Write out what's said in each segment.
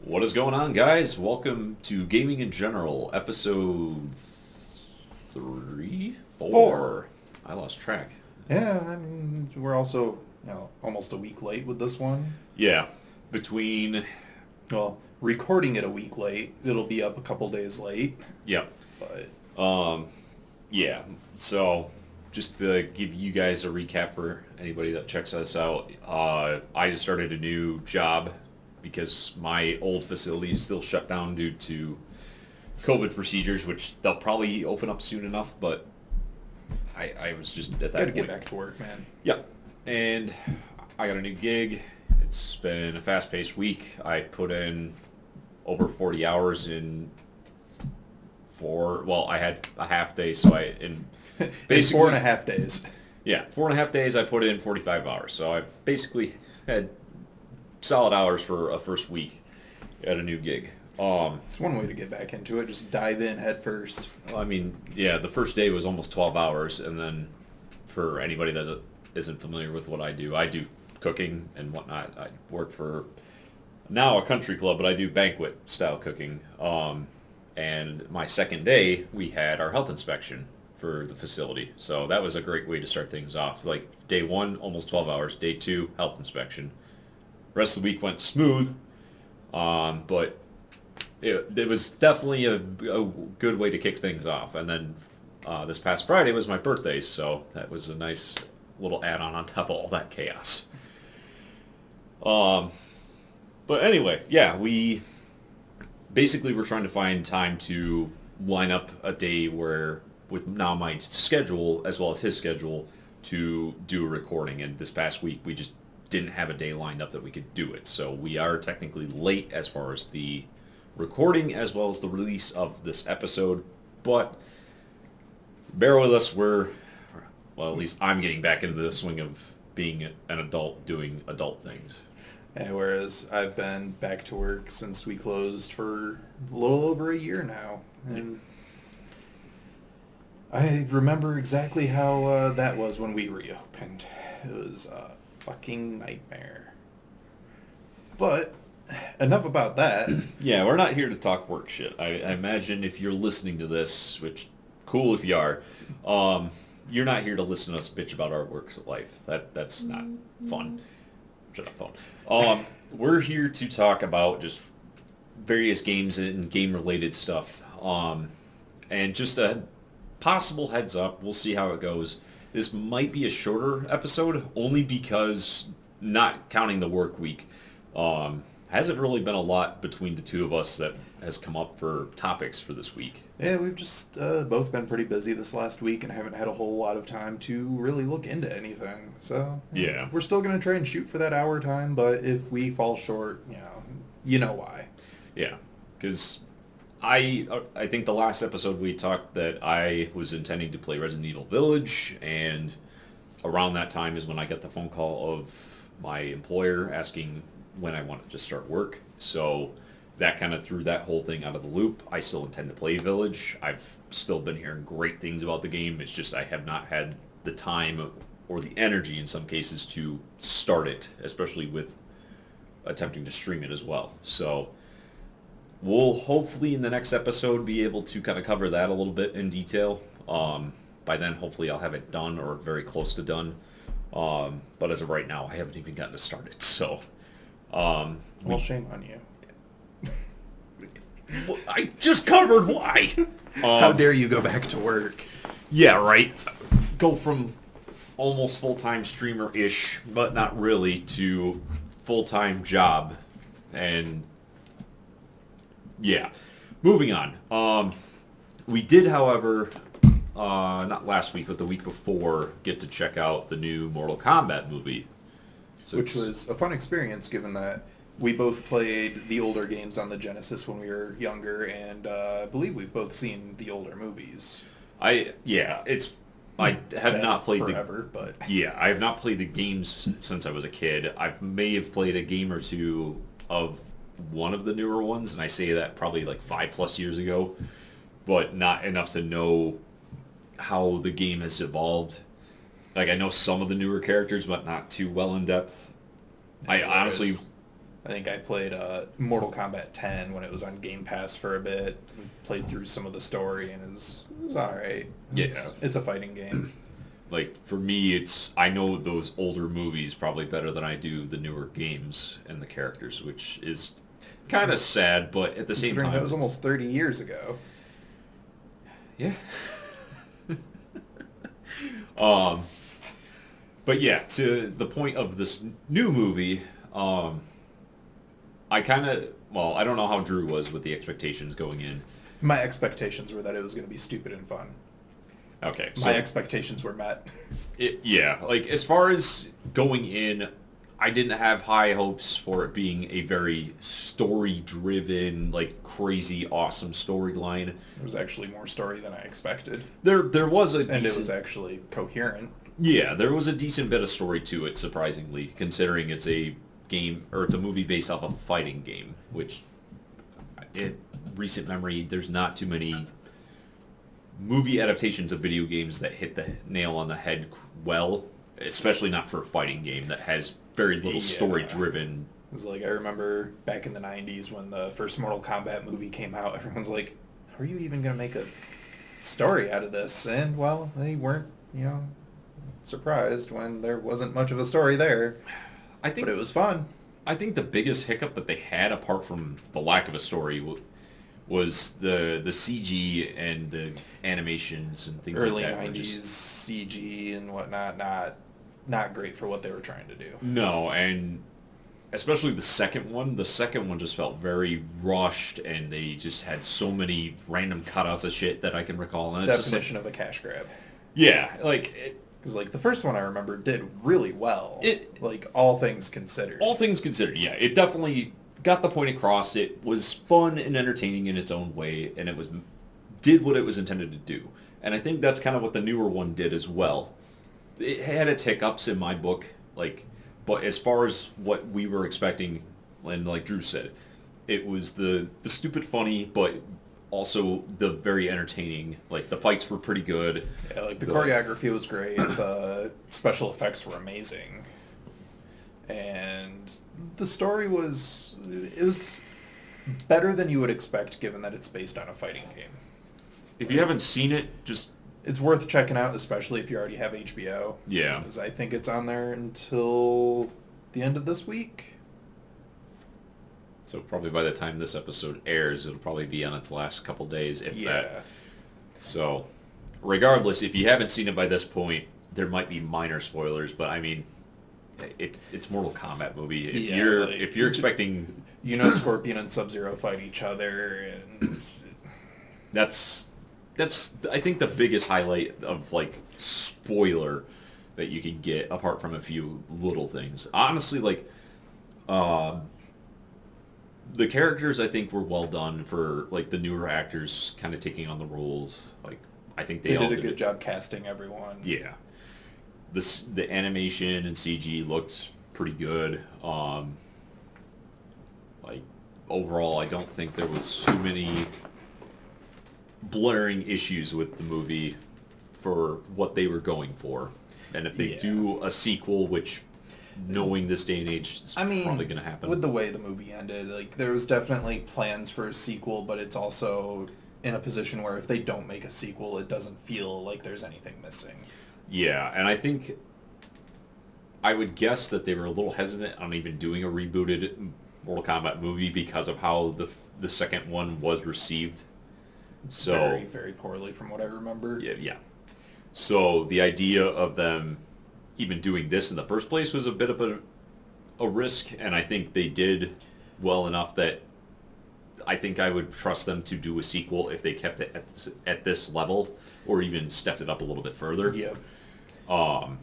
What is going on, guys? Welcome to Gaming in General, episode 3? 4? Four. I lost track. Yeah, I mean, we're also, almost a week late with this one. Yeah, between... Well, recording it a week late. It'll be up a couple days late. Yeah. But Yeah, so just to give you guys a recap for anybody that checks us out, I just started a new job because my old facility is still shut down due to COVID procedures, which they'll probably open up soon enough, but I was just at that gotta point. get back to work, man. Yep. And I got a new gig. It's been a fast-paced week. I put in over 40 hours in I had a half day, so In basically 4.5 days. Yeah, 4.5 days I put in 45 hours. So I basically had solid hours for a first week at a new gig. It's one way to get back into it. Just dive in head first. I mean, yeah, the first day was almost 12 hours, and then for anybody that isn't familiar with what I do cooking and whatnot. I work for now a country club, but I do banquet style cooking. And my second day, we had our health inspection for the facility. So that was a great way to start things off. Like day one, almost 12 hours. Day two, health inspection. Rest of the week went smooth, but it was definitely a good way to kick things off. And then this past Friday was my birthday, so that was a nice little add-on on top of all that chaos. But anyway, yeah, we basically were trying to find time to line up a day where, with now my schedule as well as his schedule, to do a recording. And this past week, we just didn't have a day lined up that we could do it. So we are technically late as far as the recording as well as the release of this episode. But bear with us. At least I'm getting back into the swing of being an adult doing adult things. And whereas I've been back to work since we closed for a little over a year now. And I remember exactly how that was when we reopened. It was a fucking nightmare. But enough about that. Yeah, we're not here to talk work shit. I imagine if you're listening to this, which cool if you are, you're not here to listen to us bitch about our work life. That's not fun. Shut up, phone. We're here to talk about just various games and game-related stuff. And just a possible heads up, we'll see how it goes. This might be a shorter episode, only because, not counting the work week, hasn't really been a lot between the two of us that has come up for topics for this week. Yeah, we've just both been pretty busy this last week and haven't had a whole lot of time to really look into anything. So Yeah. we're still going to try and shoot for that hour time, but if we fall short, you know why. Yeah, because I think the last episode we talked that I was intending to play Resident Evil Village, and around that time is when I got the phone call of my employer asking when I wanted to start work. So that kind of threw that whole thing out of the loop. I still intend to play Village. I've still been hearing great things about the game. It's just I have not had the time or the energy in some cases to start it, especially with attempting to stream it as well. So we'll hopefully in the next episode be able to kind of cover that a little bit in detail. By then, hopefully I'll have it done or very close to done. But as of right now, I haven't even gotten to start it. So, Well, shame on you. I just covered why. How dare you go back to work? Yeah, right. Go from almost full-time streamer-ish, but not really, to full-time job. And yeah, moving on. We did, however, not last week, but the week before, get to check out the new Mortal Kombat movie. So Which was a fun experience, given that we both played the older games on the Genesis when we were younger, and I believe we've both seen the older movies. I have not played forever, but Yeah, I have not played the games since I was a kid. I may have played a game or two of one of the newer ones, and I say that probably like 5+ years ago, but not enough to know how the game has evolved. Like, I know some of the newer characters, but not too well in depth. I honestly I think I played Mortal Kombat 10 when it was on Game Pass for a bit. Played through some of the story, and it was all right. Yes. You know, it's a fighting game. Like, for me, I know those older movies probably better than I do the newer games and the characters, which is kind of sad, but at the same time... that was almost 30 years ago. Yeah. But yeah, to the point of this new movie, I kind of... Well, I don't know how Drew was with the expectations going in. My expectations were that it was going to be stupid and fun. Okay. My expectations were met. Yeah, like, as far as going in, I didn't have high hopes for it being a very story-driven, like, crazy, awesome storyline. It was actually more story than I expected. There was a decent... And it was actually coherent. Yeah, there was a decent bit of story to it, surprisingly, considering it's a game, or it's a movie based off a fighting game, which, in recent memory, there's not too many movie adaptations of video games that hit the nail on the head well, especially not for a fighting game that has very little story-driven... It was like, I remember back in the 90s when the first Mortal Kombat movie came out, everyone's like, how are you even going to make a story out of this? And, well, they weren't, surprised when there wasn't much of a story there. But it was fun. I think the biggest hiccup that they had, apart from the lack of a story, was the CG and the animations and things Early like that. Early 90s CG and whatnot, not great for what they were trying to do. No, and especially the second one. The second one just felt very rushed, and they just had so many random cutouts of shit that I can recall. And it's Definition of a cash grab. Yeah, like... Because, like, the first one I remember did really well. All things considered. All things considered, yeah. It definitely got the point across. It was fun and entertaining in its own way, and did what it was intended to do. And I think that's kind of what the newer one did as well. It had its hiccups in my book, but as far as what we were expecting, and like Drew said, it was the stupid funny, but also the very entertaining. Like, the fights were pretty good. Yeah, like, the choreography was great. The special effects were amazing. And the story was better than you would expect, given that it's based on a fighting game. If you haven't seen it, it's worth checking out, especially if you already have HBO. Yeah. Because I think it's on there until the end of this week. So probably by the time this episode airs, it'll probably be on its last couple days, if that. So, regardless, if you haven't seen it by this point, there might be minor spoilers, but I mean, it's Mortal Kombat movie. If you're expecting... Scorpion and Sub-Zero fight each other, and... That's I think the biggest highlight of, like, spoiler that you can get, apart from a few little things. Honestly, like, the characters, I think, were well done for, like, the newer actors kind of taking on the roles. Like, I think they all did a good job casting everyone. Yeah. The animation and CG looked pretty good. Like, overall, I don't think there was too many blaring issues with the movie for what they were going for. And if they do a sequel, which... knowing this day and age, it's probably going to happen. With the way the movie ended, like, there was definitely plans for a sequel, but it's also in a position where if they don't make a sequel, it doesn't feel like there's anything missing. Yeah, and I think I would guess that they were a little hesitant on even doing a rebooted Mortal Kombat movie because of how the second one was received. So very, very poorly from what I remember. Yeah. So the idea of them even doing this in the first place was a bit of a risk, and I think they did well enough that I think I would trust them to do a sequel if they kept it at this level, or even stepped it up a little bit further. Yep.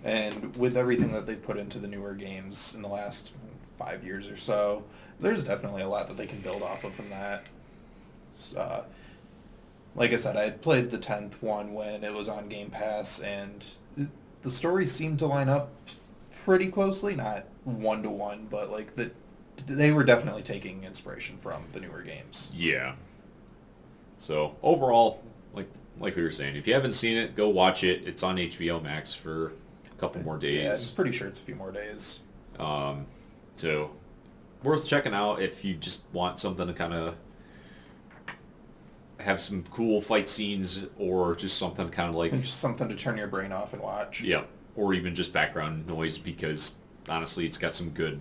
And with everything that they've put into the newer games in the last 5 years or so, there's definitely a lot that they can build off of from that. Like I said, I had played the 10th one when it was on Game Pass, and the stories seemed to line up pretty closely, not one-to-one, but like they were definitely taking inspiration from the newer games. Yeah. So overall, like we were saying, if you haven't seen it, go watch it. It's on HBO Max for a couple more days. Yeah, I'm pretty sure it's a few more days. So worth checking out if you just want something to kind of have some cool fight scenes, or just something kind of like... And just something to turn your brain off and watch. Yeah, or even just background noise, because honestly, it's got some good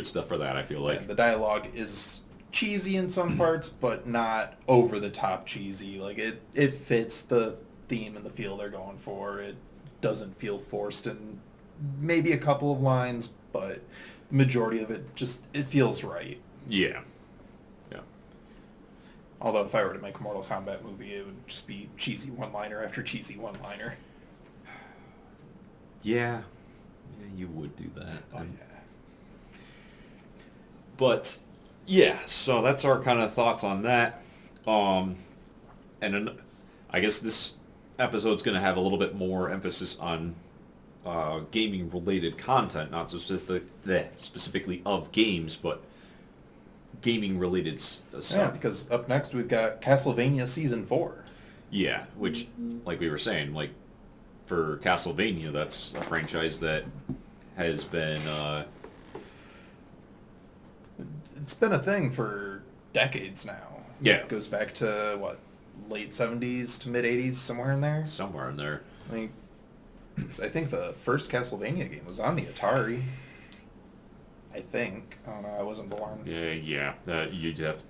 stuff for that, I feel like. Yeah, the dialogue is cheesy in some parts, but not over the top cheesy. Like it fits the theme and the feel they're going for. It doesn't feel forced, and maybe a couple of lines, but the majority of it it feels right. Yeah. Yeah. Although if I were to make a Mortal Kombat movie, it would just be cheesy one-liner after cheesy one-liner. Yeah. Yeah, you would do that. Oh, yeah. But, yeah, so that's our kind of thoughts on that. And then I guess this episode's going to have a little bit more emphasis on gaming-related content, not specifically of games, but gaming-related stuff. Yeah, because up next we've got Castlevania Season 4. Yeah, which, like we were saying, like, for Castlevania, that's a franchise that has been... It's been a thing for decades now. Yeah. It goes back to, what, late 70s to mid-80s, somewhere in there? Somewhere in there. I mean, I think the first Castlevania game was on the Atari. I think. I don't know, I wasn't born. Yeah. You'd have to...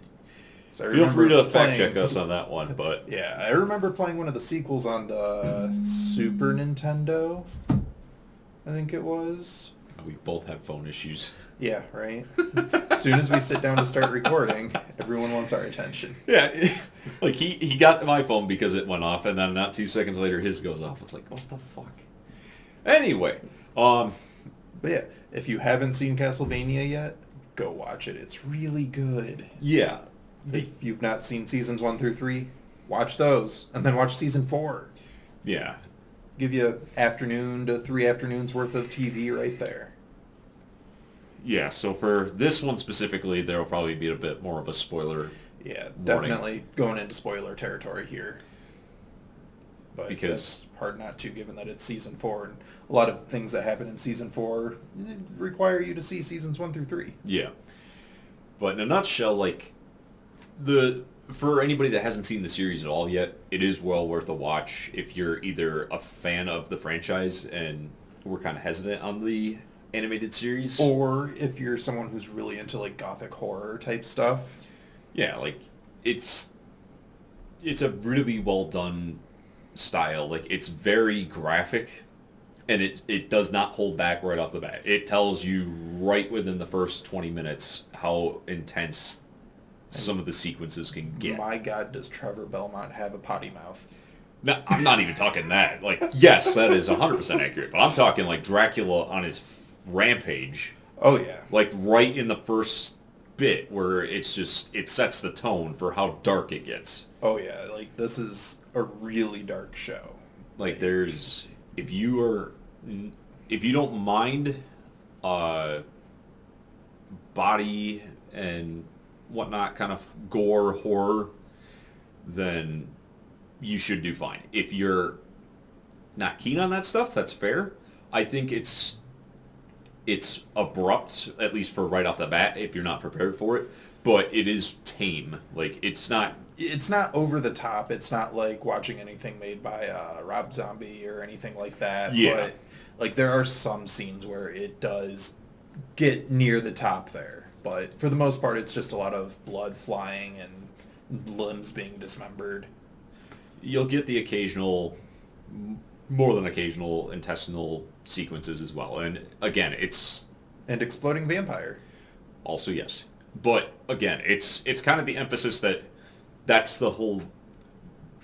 So I Feel free remember to fact playing- check us on that one, but... Yeah, I remember playing one of the sequels on the Super Nintendo, I think it was. We both have phone issues. Yeah, right? As soon as we sit down to start recording, everyone wants our attention. Yeah, like he got my phone because it went off, and then not 2 seconds later his goes off. It's like, what the fuck? Anyway, But yeah, if you haven't seen Castlevania yet, go watch it. It's really good. yeah. If you've not seen seasons 1 through 3, watch those, and then watch season 4. Yeah. Give you afternoon to 3 afternoons worth of TV right there. Yeah, so for this one specifically, there will probably be a bit more of a spoiler. Yeah, warning. definitely going into spoiler territory here. But Because- it's hard not to, given that it's season 4, and a lot of things that happen in season 4 require you to see seasons 1 through 3. Yeah. But in a nutshell, like, for anybody that hasn't seen the series at all yet, it is well worth a watch if you're either a fan of the franchise and we're kind of hesitant on the animated series. Or if you're someone who's really into like gothic horror type stuff. Yeah, like, it's a really well done style. Like, it's very graphic, and it does not hold back right off the bat. It tells you right within the first 20 minutes how intense some of the sequences can get. My God, does Trevor Belmont have a potty mouth? No, I'm not even talking that. Like, yes, that is 100% accurate, but I'm talking like Dracula on his rampage. Oh yeah. Like, right in the first bit where it sets the tone for how dark it gets. Oh yeah, like this is a really dark show. Like, if you don't mind body and whatnot, kind of gore, horror, then you should do fine. If you're not keen on that stuff, that's fair. I think it's abrupt, at least for right off the bat, if you're not prepared for it, but it is tame. Like, it's not over the top. It's not like watching anything made by Rob Zombie or anything like that. Yeah. But like there are some scenes where it does get near the top there. But for the most part, it's just a lot of blood flying and limbs being dismembered. You'll get the more than occasional intestinal sequences as well. And again, it's And exploding vampire. also, yes. But again, it's kind of the emphasis that's the whole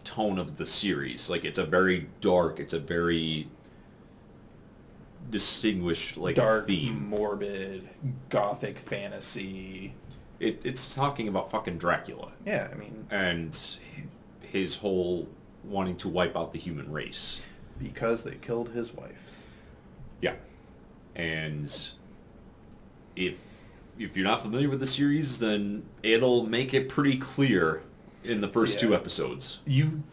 tone of the series. Like, it's a very dark, it's a very distinguished, like, Dark, theme. morbid, gothic fantasy. It's talking about fucking Dracula. Yeah, I mean, And his whole wanting to wipe out the human race. because they killed his wife. Yeah. And if you're not familiar with the series, then it'll make it pretty clear in the first Yeah. 2 episodes. You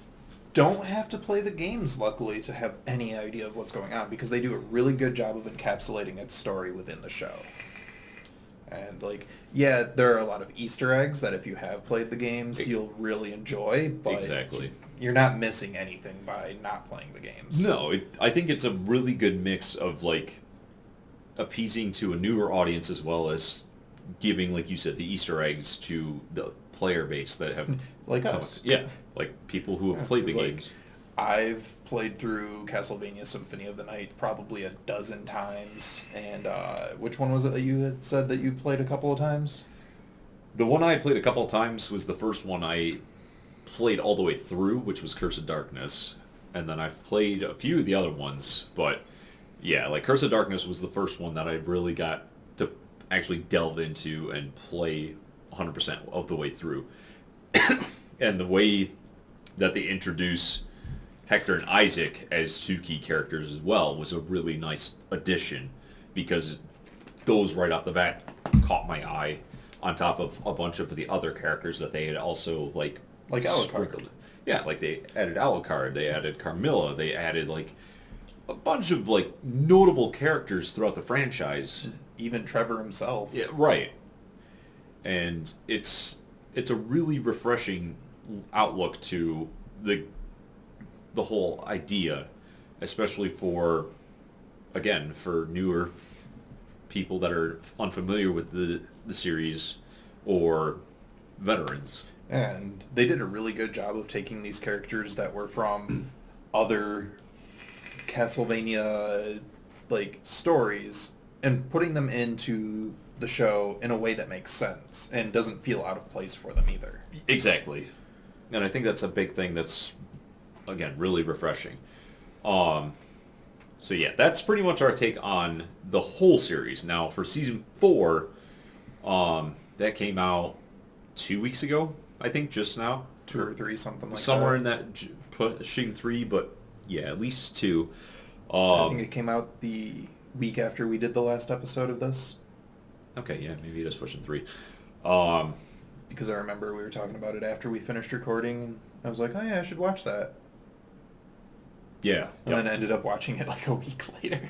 don't have to play the games, luckily, to have any idea of what's going on, because they do a really good job of encapsulating its story within the show. And, like, yeah, there are a lot of Easter eggs that if you have played the games, you'll really enjoy, but Exactly. you're not missing anything by not playing the games. No, I think it's a really good mix of, like, appeasing to a newer audience as well as giving, like you said, the Easter eggs to the player base that have... Like us. Yeah, like people who have played the Like, games. I've played through Castlevania Symphony of the Night probably a dozen times, and which one was it that you had said that you played a couple of times? The one I played a couple of times was the first one I played all the way through, which was Curse of Darkness. And then I've played a few of the other ones, but yeah, like Curse of Darkness was the first one that I really got to actually delve into and play 100% of the way through. And the way that they introduce Hector and Isaac as two key characters as well was a really nice addition, because those right off the bat caught my eye on top of a bunch of the other characters that they had also like Alucard. sprinkled. Yeah, like they added Alucard, they added Carmilla, they added like a bunch of like notable characters throughout the franchise. Even Trevor himself. Yeah, right. And it's a really refreshing outlook to the whole idea, especially for, again, for newer people that are unfamiliar with the series or veterans. And they did a really good job of taking these characters that were from other Castlevania like stories and putting them into the show in a way that makes sense and doesn't feel out of place for them either. Exactly. And I think that's a big thing that's, again, really refreshing. So yeah, that's pretty much our take on the whole series. Now for season 4, that came out 2 weeks ago, I think, just now. 2 or 3, something like Somewhere that. in that pushing 3, but yeah, at least 2. I think it came out the week after we did the last episode of this. Okay, yeah, maybe it is pushing 3. Because I remember we were talking about it after we finished recording, and I was like, oh yeah, I should watch that. Yeah. And then ended up watching it like a week later.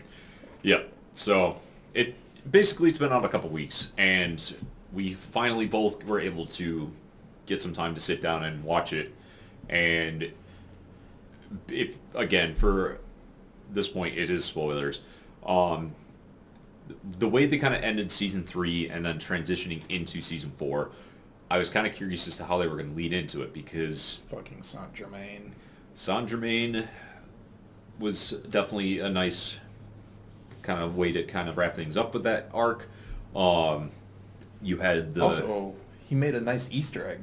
Yep. So it's been out a couple weeks, and we finally both were able to get some time to sit down and watch it. And if, again, for this point, it is spoilers. The way they kind of ended season 3 and then transitioning into season 4, I was kind of curious as to how they were going to lead into it, because Fucking Saint-Germain. Saint-Germain was definitely a nice kind of way to kind of wrap things up with that arc. You had the... Also, he made a nice Easter egg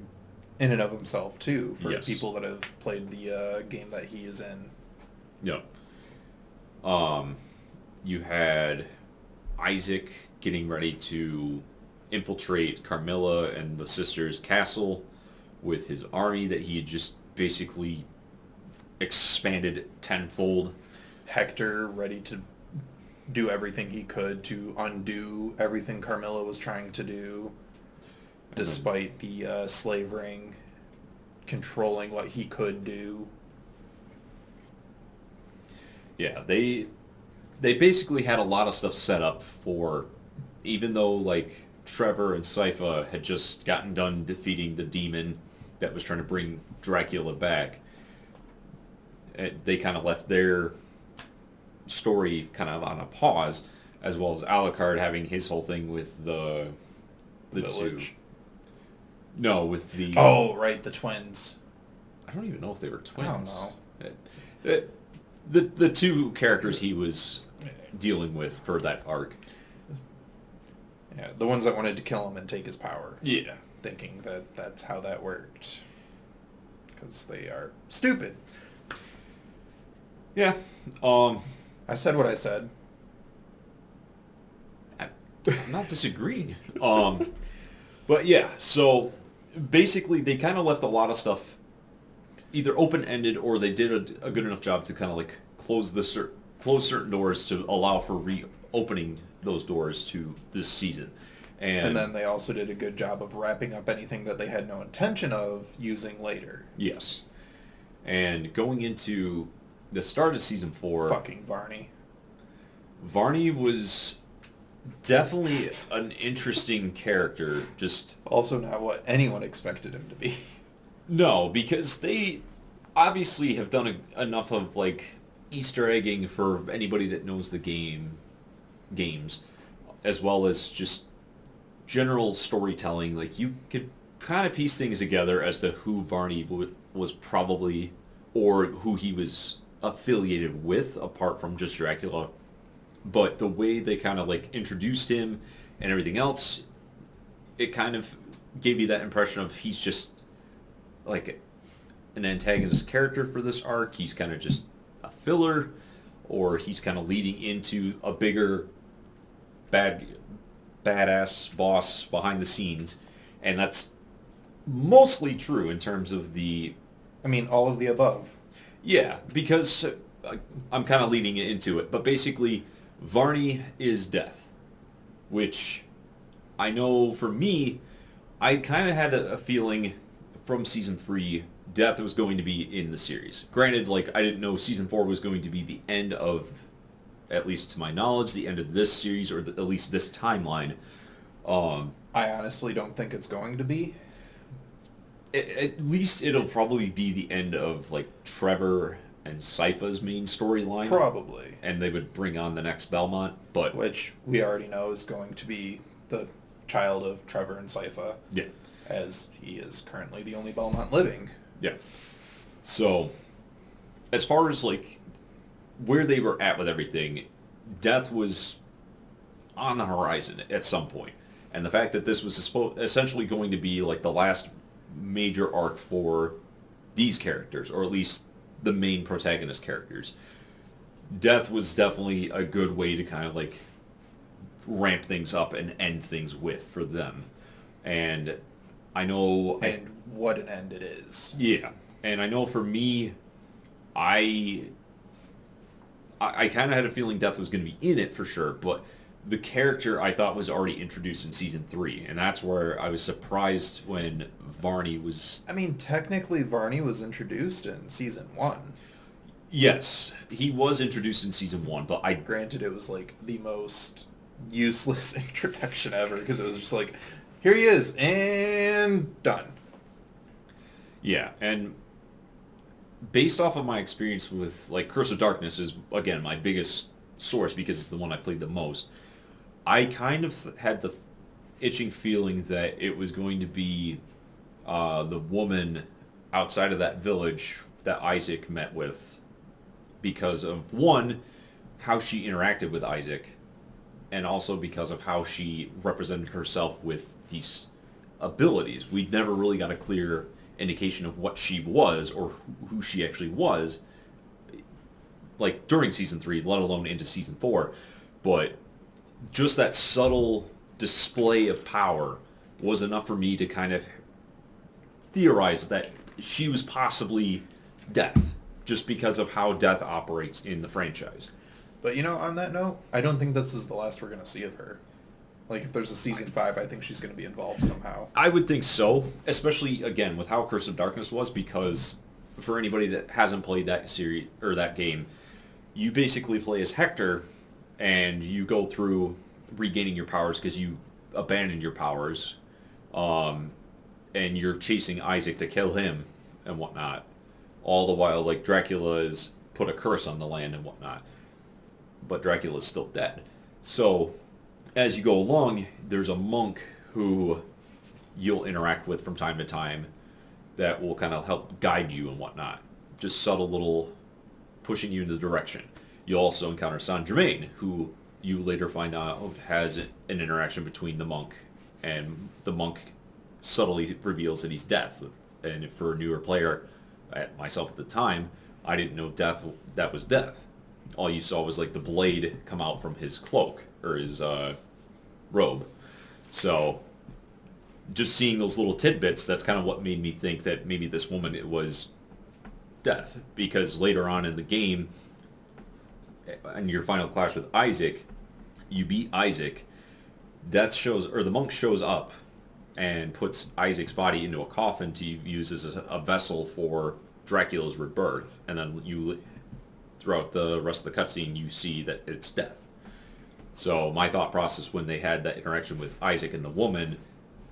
in and of himself, too, for Yes. people that have played the game that he is in. Yep. You had Isaac getting ready to infiltrate Carmilla and the sisters' castle with his army that he had just basically expanded tenfold. Hector ready to do everything he could to undo everything Carmilla was trying to do, despite the slave ring controlling what he could do. Yeah, they basically had a lot of stuff set up for, even though like Trevor and Sypha had just gotten done defeating the demon that was trying to bring Dracula back, they kind of left their story kind of on a pause, as well as Alucard having his whole thing with the Village. two. No, with the... Oh, right, the twins. I don't even know if they were twins. I don't know. The two characters he was dealing with for that arc. Yeah, the ones that wanted to kill him and take his power. Yeah. Thinking that that's how that worked. Because they are stupid. Yeah. I said what I said. I'm not disagreeing. But yeah, so basically they kind of left a lot of stuff either open-ended, or they did a good enough job to kind of like close certain doors to allow for reopening those doors to this season. And then they also did a good job of wrapping up anything that they had no intention of using later. Yes. And going into the start of season 4... Fucking Varney. Varney was Definitely an interesting character. Just Also not what anyone expected him to be. no, because they obviously have done enough of like Easter egging for anybody that knows the games, as well as just general storytelling. Like you could kind of piece things together as to who Varney was probably, or who he was affiliated with, apart from just Dracula. But the way they kind of like introduced him and everything else, it kind of gave you that impression of he's just like an antagonist character for this arc. He's kind of just a filler, or he's kind of leading into a bigger badass boss behind the scenes, and that's mostly true in terms of the I mean, all of the above. yeah, because I'm kind of leading into it, but basically Varney is death, which I know for me, I kind of had a feeling from season 3 death was going to be in the series. Granted, like I didn't know season 4 was going to be the end of, at least to my knowledge, the end of this series, or at least this timeline. I honestly don't think it's going to be. At least it'll probably be the end of like Trevor and Sypha's main storyline. Probably. And they would bring on the next Belmont, but Which we already know is going to be the child of Trevor and Sypha, yeah, as he is currently the only Belmont living. yeah. So as far as like where they were at with everything, death was on the horizon at some point. And the fact that this was essentially going to be like the last major arc for these characters, or at least the main protagonist characters, death was definitely a good way to kind of like ramp things up and end things with for them. And I know... And what an end it is. Yeah. And I know for me, I kind of had a feeling death was going to be in it for sure, but the character I thought was already introduced in season 3, and that's where I was surprised when Varney was... I mean, technically Varney was introduced in season 1. Yes, he was introduced in season 1, but Granted, it was like the most useless introduction ever, because it was just like, here he is, and done. Yeah, and based off of my experience with, like, Curse of Darkness is, again, my biggest source because it's the one I played the most. I kind of had the itching feeling that it was going to be the woman outside of that village that Isaac met with, because of, one, how she interacted with Isaac, and also because of how she represented herself with these abilities. We never really got a clear indication of what she was or who she actually was, like during season 3, let alone into season 4. But just that subtle display of power was enough for me to kind of theorize that she was possibly Death, just because of how Death operates in the franchise. But you know, on that note, I don't think this is the last we're going to see of her. Like, if there's a season 5, I think she's going to be involved somehow. I would think so, especially, again, with how Curse of Darkness was, because for anybody that hasn't played that series, or that game, you basically play as Hector, and you go through regaining your powers because you abandoned your powers, and you're chasing Isaac to kill him and whatnot. All the while, like, Dracula has put a curse on the land and whatnot. But Dracula's still dead. So, as you go along, there's a monk who you'll interact with from time to time that will kind of help guide you and whatnot. Just subtle little pushing you in the direction. You'll also encounter Saint Germain, who you later find out has an interaction between the monk, and the monk subtly reveals that he's Death. And for a newer player, myself at the time, I didn't know that was Death. All you saw was like the blade come out from his cloak, or his robe. So just seeing those little tidbits, that's kind of what made me think that maybe this woman, it was Death. Because later on in the game, in your final clash with Isaac, you beat Isaac. The monk shows up and puts Isaac's body into a coffin to use as a vessel for Dracula's rebirth. And then throughout the rest of the cutscene, you see that it's Death. So my thought process when they had that interaction with Isaac and the woman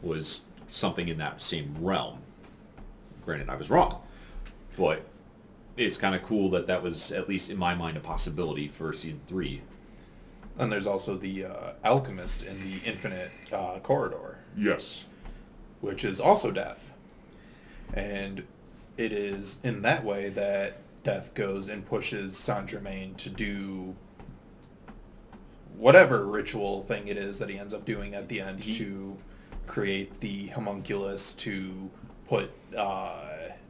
was something in that same realm. Granted, I was wrong, but it's kind of cool that that was, at least in my mind, a possibility for season 3. And there's also the alchemist in the infinite corridor. Yes. Which is also Death. And it is in that way that Death goes and pushes Saint Germain to do whatever ritual thing it is that he ends up doing at the end to create the homunculus to put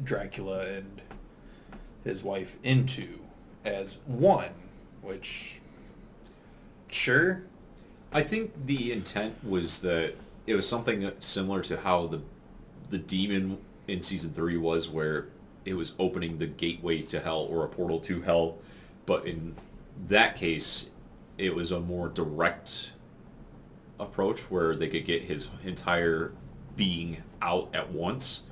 Dracula and his wife into as one, which, sure. I think the intent was that it was something similar to how the demon in season 3 was, where it was opening the gateway to hell or a portal to hell, but in that case it was a more direct approach where they could get his entire being out at once,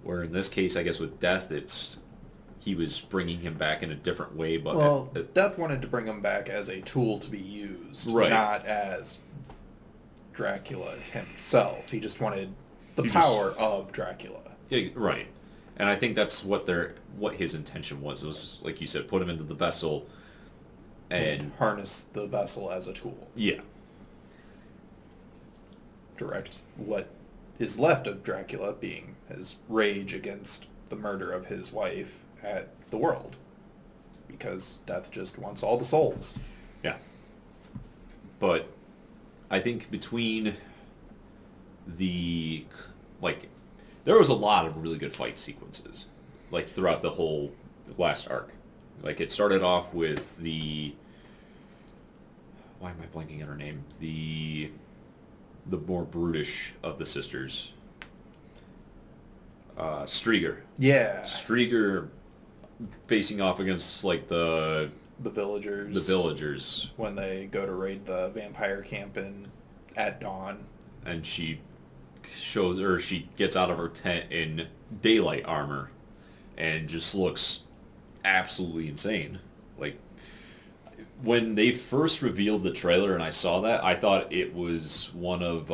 where in this case, I guess with Death, he was bringing him back in a different way. But Death wanted to bring him back as a tool to be used, right, not as Dracula himself. He just wanted the power of Dracula. Yeah, right. And I think that's what his intention was. It was, like you said, put him into the vessel and harness the vessel as a tool. Yeah. Direct what is left of Dracula being his rage against the murder of his wife at the world. Because Death just wants all the souls. Yeah. But I think between there was a lot of really good fight sequences, like throughout the whole last arc. Like it started off with why am I blanking on her name? The more brutish of the sisters. Strieger. Yeah. Strieger facing off against like the villagers. The villagers. When they go to raid the vampire camp at dawn. And she gets out of her tent in daylight armor and just looks absolutely insane. Like, when they first revealed the trailer and I saw that, I thought it was one of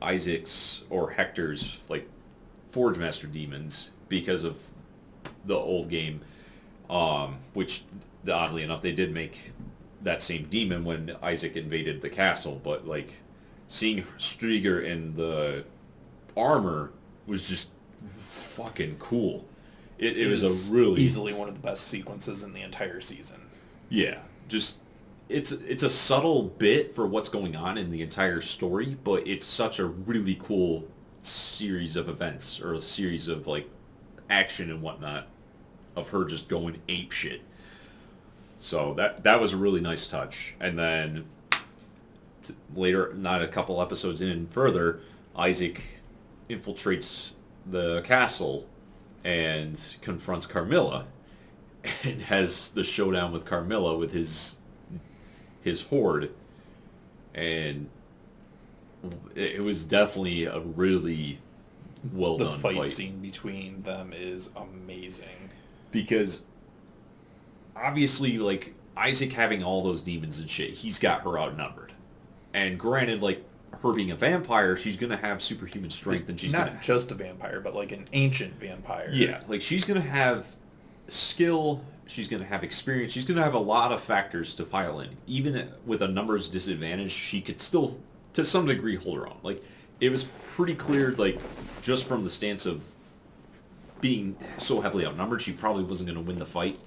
Isaac's or Hector's like Forge Master demons because of the old game, which oddly enough they did make that same demon when Isaac invaded the castle, but like seeing Strieger in the armor was just fucking cool. It was a really easily one of the best sequences in the entire season. Yeah, just it's a subtle bit for what's going on in the entire story, but it's such a really cool series of events or a series of like action and whatnot of her just going ape shit. So that was a really nice touch. And then later, not a couple episodes in further, Isaac infiltrates the castle and confronts Carmilla and has the showdown with Carmilla with his horde, and it was definitely a really well done fight. The fight scene between them is amazing because obviously, like, Isaac having all those demons and shit, he's got her outnumbered. And granted, like, her being a vampire, she's going to have superhuman strength, and she's not just a vampire, but like an ancient vampire. Yeah, like she's going to have skill, she's going to have experience, she's going to have a lot of factors to pile in. Even with a numbers disadvantage, she could still, to some degree, hold her own. Like, it was pretty clear, like, just from the stance of being so heavily outnumbered, she probably wasn't going to win the fight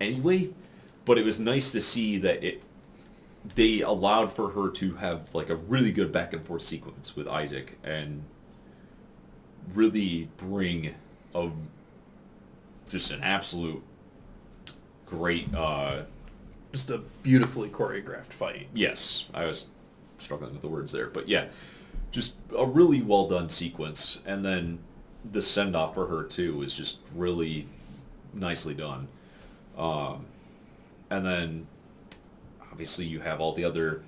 anyway. But it was nice to see that they allowed for her to have like a really good back and forth sequence with Isaac and really bring just an absolute great just a beautifully choreographed fight. Yes, I was struggling with the words there, but yeah, just a really well done sequence. And then the send off for her too was just really nicely done. And then obviously you have all the other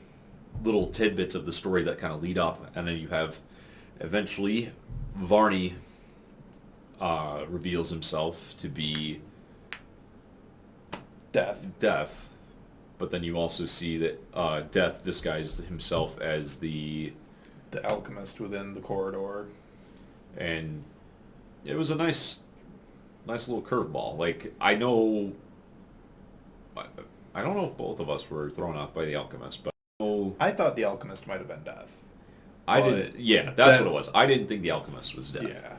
little tidbits of the story that kind of lead up, and then you have eventually Varney reveals himself to be Death. but then you also see that Death disguised himself as the alchemist within the corridor. And it was a nice little curveball. Like, I don't know if both of us were thrown off by the alchemist, but I thought the alchemist might have been Death. I didn't. Yeah, that's what it was. I didn't think the alchemist was Death. Yeah.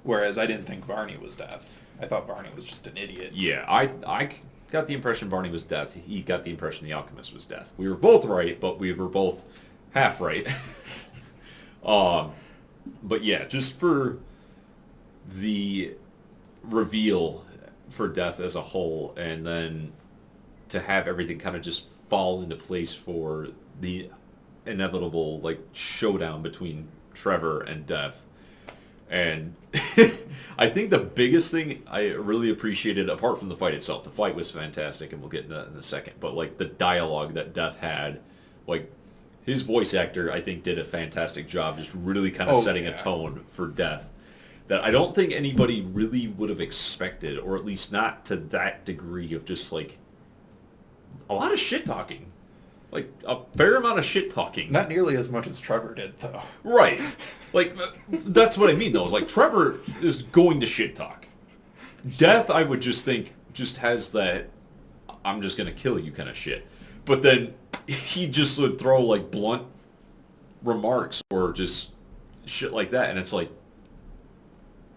Whereas I didn't think Varney was Death. I thought Varney was just an idiot. Yeah, I got the impression Barney was Death. He got the impression the alchemist was Death. We were both right, but we were both half right. But yeah, just for the reveal for Death as a whole, and then to have everything kind of just fall into place for the inevitable like showdown between Trevor and Death. And I think the biggest thing I really appreciated, apart from the fight itself, the fight was fantastic, and we'll get into that in a second, but like the dialogue that Death had, like his voice actor, I think, did a fantastic job just really kind of setting a tone for Death that I don't think anybody really would have expected, or at least not to that degree of just like a lot of shit talking. Like, a fair amount of shit talking. Not nearly as much as Trevor did, though. Right. Like, that's what I mean, though. Like, Trevor is going to shit talk. Death, I would just think, just has that, I'm just going to kill you kind of shit. But then he just would throw, like, blunt remarks or just shit like that. And it's like,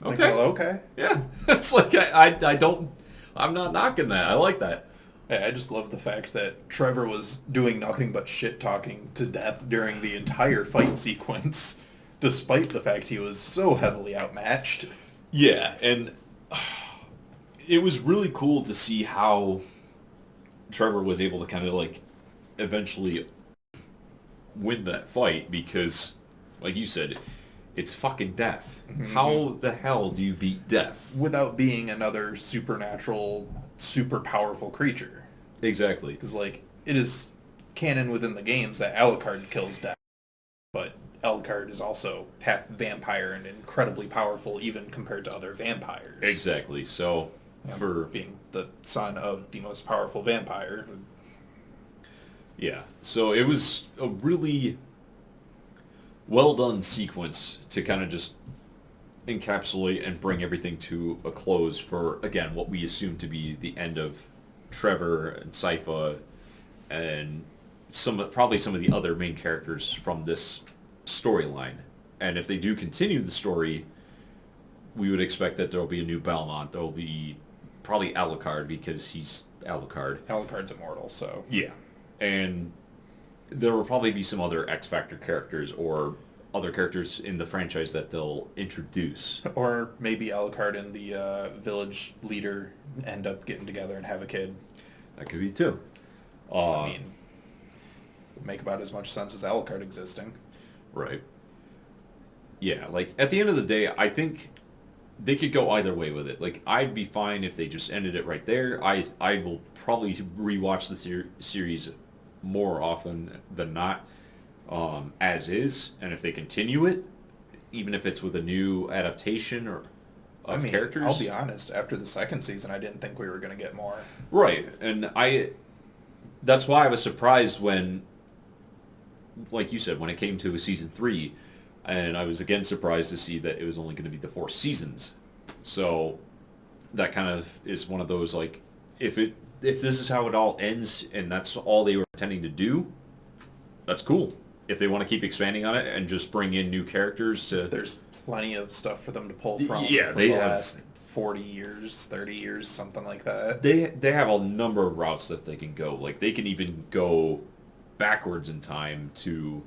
okay. Like, well, okay. Yeah. It's like, I'm not knocking that. I like that. Yeah, I just love the fact that Trevor was doing nothing but shit-talking to Death during the entire fight sequence, despite the fact he was so heavily outmatched. Yeah, and it was really cool to see how Trevor was able to kind of, like, eventually win that fight because, like you said, it's fucking Death. Mm-hmm. How the hell do you beat Death? Without being another supernatural, super powerful creature. Exactly. Because, like, it is canon within the games that Alucard kills Death, but Alucard is also half vampire and incredibly powerful even compared to other vampires. Exactly. So, for being the son of the most powerful vampire. Yeah. So it was a really well done sequence to kind of just encapsulate and bring everything to a close for, again, what we assume to be the end of Trevor and Sypha and probably some of the other main characters from this storyline. And if they do continue the story, we would expect that there will be a new Belmont. There will be probably Alucard because he's Alucard. Alucard's immortal, so... Yeah. And there will probably be some other X Factor characters or other characters in the franchise that they'll introduce. Or maybe Alucard and the village leader end up getting together and have a kid. That could be too. I mean, would make about as much sense as Alucard existing. Right. Yeah, like, at the end of the day, I think they could go either way with it. Like, I'd be fine if they just ended it right there. I will probably rewatch the series more often than not. As is, and if they continue it, even if it's with a new adaptation or of characters. I'll be honest, after the second season, I didn't think we were going to get more. Right, and that's why I was surprised when, like you said, when it came to season 3, and I was again surprised to see that it was only going to be the 4 seasons. So that kind of is one of those, like, if this is how it all ends and that's all they were intending to do, that's cool. If they want to keep expanding on it and just bring in new characters to... There's plenty of stuff for them to pull from. Yeah, they have... last 40 years, 30 years, something like that. They have a number of routes that they can go. Like, they can even go backwards in time to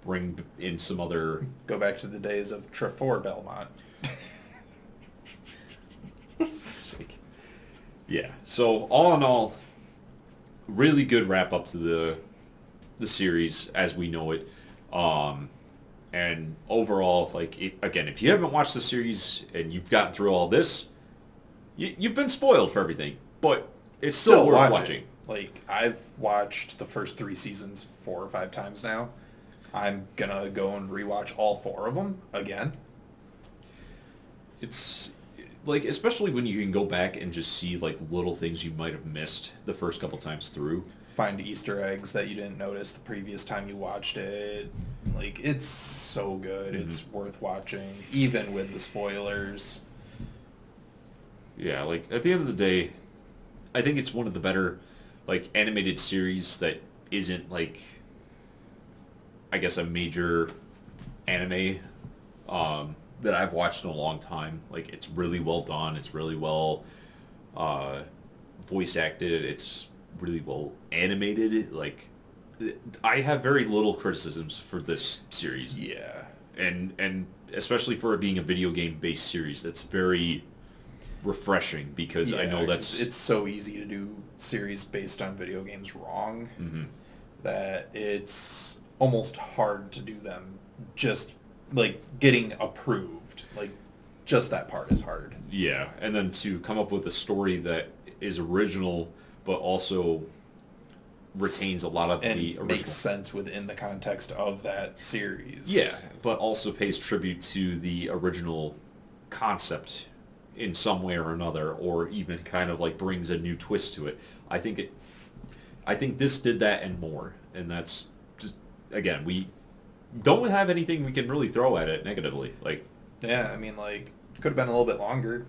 bring in some other... Go back to the days of Trefor Belmont. Yeah. So, all in all, really good wrap-up to the series as we know it, and overall, like, again, if you haven't watched the series and you've gotten through all this, you've been spoiled for everything, but it's still worth watching. Like, I've watched the first 3 seasons 4 or 5 times now. I'm gonna go and rewatch all 4 of them again. It's like, especially when you can go back and just see like little things you might have missed the first couple times through. find Easter eggs that you didn't notice the previous time you watched it. Like, it's so good. Mm-hmm. It's worth watching, even with the spoilers. Yeah, like, at the end of the day, I think it's one of the better, like, animated series that isn't, like, I guess a major anime that I've watched in a long time. Like, it's really well done. It's really well voice acted. It's really well animated. Like, I have very little criticisms for this series. Yeah. And especially for it being a video game based series, that's very refreshing because I know it's so easy to do series based on video games wrong mm-hmm. that it's almost hard to do them just like getting approved. Like, just that part is hard. Yeah, and then to come up with a story that is original but also retains a lot of and the original. Makes sense within the context of that series. Yeah, but also pays tribute to the original concept in some way or another, or even kind of like brings a new twist to it. I think this did that and more, and that's just, again, we don't have anything we can really throw at it negatively. Like, yeah, I mean, like, could have been a little bit longer.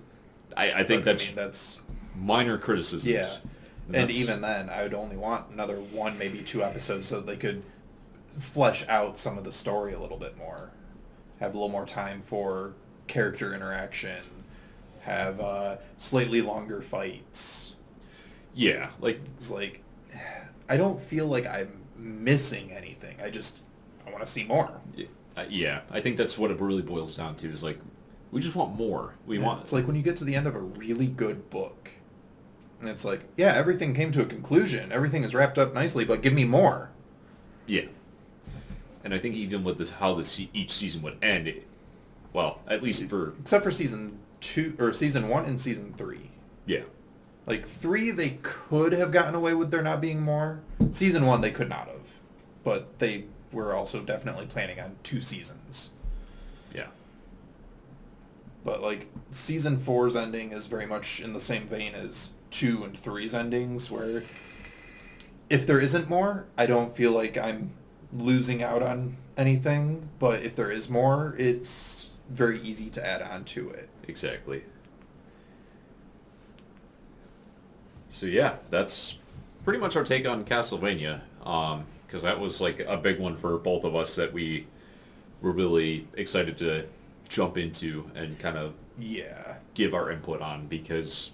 I think but, that's minor criticisms. Yeah. And even then, I would only want another 1, maybe 2 episodes so that they could flesh out some of the story a little bit more. Have a little more time for character interaction. Have slightly longer fights. Yeah, like... It's like, I don't feel like I'm missing anything. I want to see more. Yeah, I think that's what it really boils down to, is like, we just want more. It's like when you get to the end of a really good book. And it's like, yeah, everything came to a conclusion. Everything is wrapped up nicely, but give me more. Yeah. And I think even with each season would end, well, at least for... Except for season 1 and season 3. Yeah. Like, 3, they could have gotten away with there not being more. Season 1, they could not have. But they were also definitely planning on 2 seasons. Yeah. But, like, season 4's ending is very much in the same vein as 2 and 3's endings, where if there isn't more, I don't feel like I'm losing out on anything, but if there is more, it's very easy to add on to it. Exactly. So yeah, that's pretty much our take on Castlevania, because that was like a big one for both of us that we were really excited to jump into and kind of give our input on, because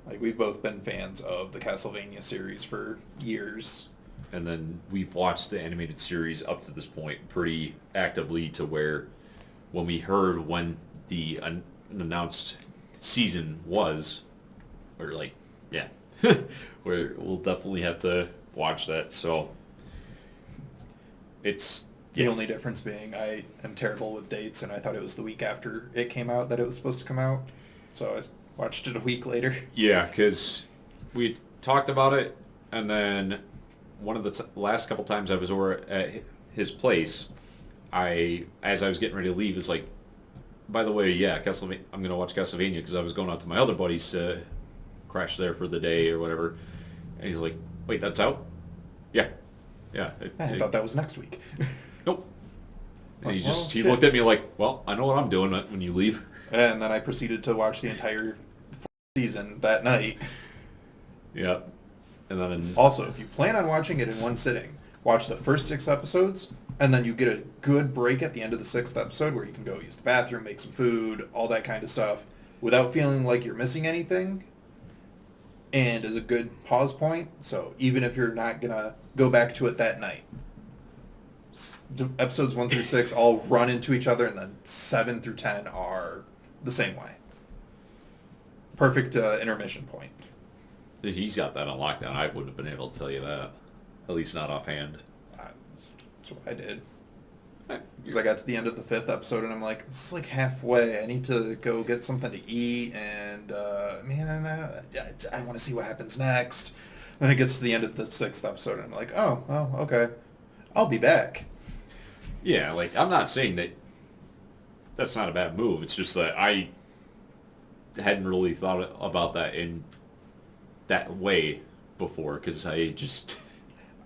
like, we've both been fans of the Castlevania series for years. And then we've watched the animated series up to this point pretty actively, to where when we heard when the announced season was, we're like, yeah, we'll definitely have to watch that. So it's... The only difference being I am terrible with dates, and I thought it was the week after it came out that it was supposed to come out. So I watched it a week later. Yeah, because we talked about it, and then one of the last couple times I was over at his place, as I was getting ready to leave, is like, by the way, yeah, Castlevania, I'm going to watch Castlevania, because I was going out to my other buddies to crash there for the day or whatever. And he's like, wait, that's out? Yeah. Yeah. I thought that was next week. Nope. And he Shit. looked at me like, well, I know what I'm doing when you leave. And then I proceeded to watch the entire season that night. Yeah. And then... Also, if you plan on watching it in one sitting, watch the first 6 episodes, and then you get a good break at the end of the 6th episode where you can go use the bathroom, make some food, all that kind of stuff, without feeling like you're missing anything, and is a good pause point. So even if you're not going to go back to it that night, episodes 1 through 6 all run into each other, and then 7 through 10 are the same way. Perfect intermission point. He's got that on lockdown. I wouldn't have been able to tell you that. At least not offhand. That's what I did. Because I got to the end of the 5th episode, and I'm like, this is like halfway. I need to go get something to eat, and I want to see what happens next. Then it gets to the end of the 6th episode, and I'm like, oh, okay. I'll be back. Yeah, like, I'm not saying that that's not a bad move. It's just that I hadn't really thought about that in that way before, because I just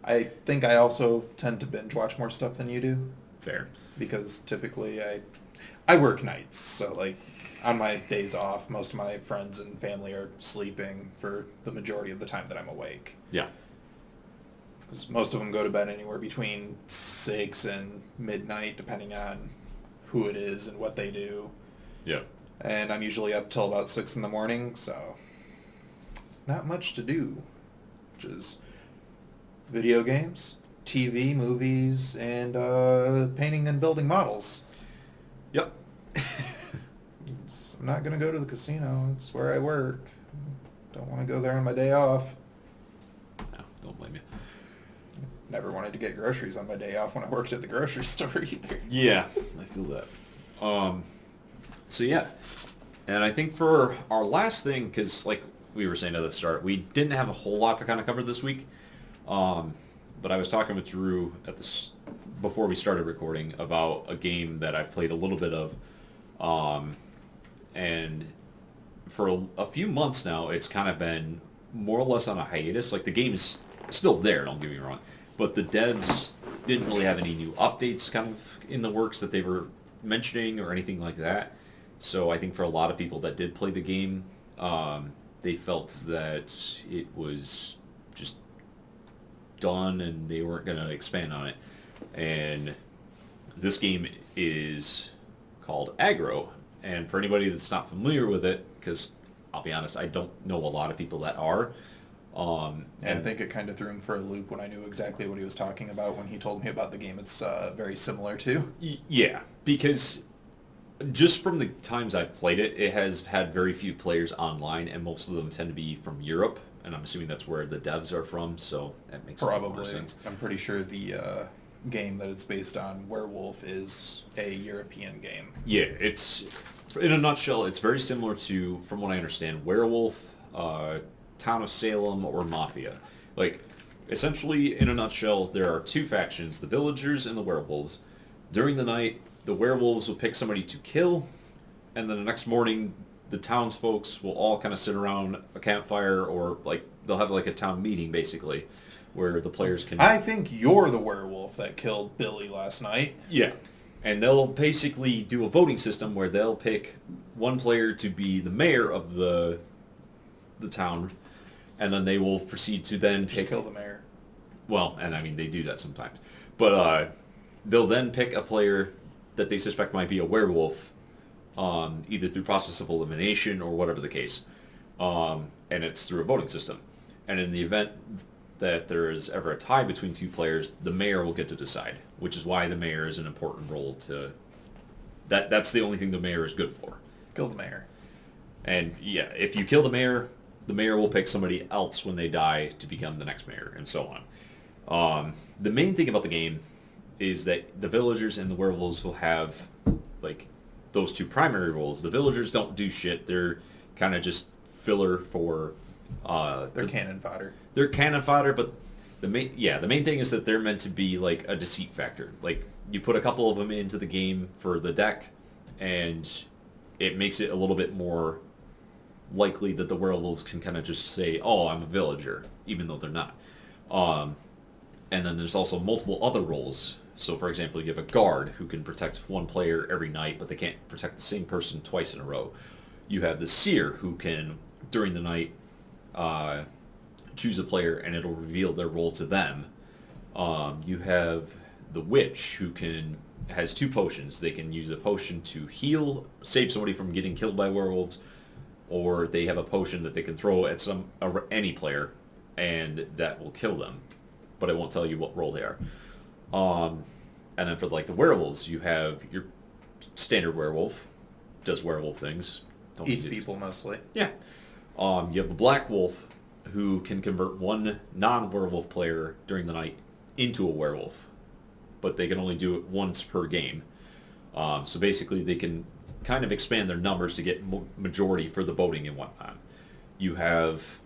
I think I also tend to binge watch more stuff than you do. Fair. Because typically I work nights, so like on my days off, most of my friends and family are sleeping for the majority of the time that I'm awake. Yeah. Because most of them go to bed anywhere between 6 and midnight, depending on who it is and what they do. Yeah. And I'm usually up till about 6 in the morning, so not much to do, which is video games, TV, movies, and painting and building models. Yep. I'm not going to go to the casino. It's where I work. Don't want to go there on my day off. No, don't blame you. Never wanted to get groceries on my day off when I worked at the grocery store either. Yeah, I feel that. So yeah, and I think for our last thing, because like we were saying at the start, we didn't have a whole lot to kind of cover this week. But I was talking with Drew at this before we started recording about a game that I've played a little bit of, and for a few months now, it's kind of been more or less on a hiatus. Like the game is still there, don't get me wrong, but the devs didn't really have any new updates kind of in the works that they were mentioning or anything like that. So I think for a lot of people that did play the game, they felt that it was just done and they weren't going to expand on it. And this game is called Aggro. And for anybody that's not familiar with it, because I'll be honest, I don't know a lot of people that are. And I think it kind of threw him for a loop when I knew exactly what he was talking about when he told me about the game it's very similar to. Yeah, because just from the times I've played it, it has had very few players online, and most of them tend to be from Europe, and I'm assuming that's where the devs are from, so that makes a lot more sense. I'm pretty sure the game that it's based on, Werewolf, is a European game. Yeah, it's, in a nutshell, it's very similar to, from what I understand, Werewolf, Town of Salem, or Mafia. Like, essentially, in a nutshell, there are two factions, the villagers and the werewolves. During the night, the werewolves will pick somebody to kill, and then the next morning, the townsfolk will all kind of sit around a campfire, or like they'll have like a town meeting basically, where the players can. I think you're the werewolf that killed Billy last night. Yeah, and they'll basically do a voting system where they'll pick one player to be the mayor of the town, and then they will proceed to then Just pick. kill the mayor. Well, and I mean they do that sometimes, but they'll then pick a player that they suspect might be a werewolf, either through process of elimination or whatever the case, and it's through a voting system. And in the event that there is ever a tie between two players, the mayor will get to decide, which is why the mayor is an important role to... That's the only thing the mayor is good for. Kill the mayor. And yeah, if you kill the mayor will pick somebody else when they die to become the next mayor, and so on. The main thing about the game is that the villagers and the werewolves will have, like, those two primary roles. The villagers don't do shit. They're kind of just filler for... They're cannon fodder. They're cannon fodder, but the main thing is that they're meant to be, like, a deceit factor. Like, you put a couple of them into the game for the deck, and it makes it a little bit more likely that the werewolves can kind of just say, oh, I'm a villager, even though they're not. And then there's also multiple other roles. So, for example, you have a guard who can protect one player every night, but they can't protect the same person twice in a row. You have the seer who can, during the night, choose a player and it'll reveal their role to them. You have the witch who has two potions. They can use a potion to heal, save somebody from getting killed by werewolves, or they have a potion that they can throw at any player and that will kill them, but it won't tell you what role they are. And then for like the werewolves, you have your standard werewolf, does werewolf things. Eats people mostly. Yeah. You have the black wolf, who can convert one non-werewolf player during the night into a werewolf, but they can only do it once per game. So basically they can kind of expand their numbers to get majority for the voting and whatnot. You have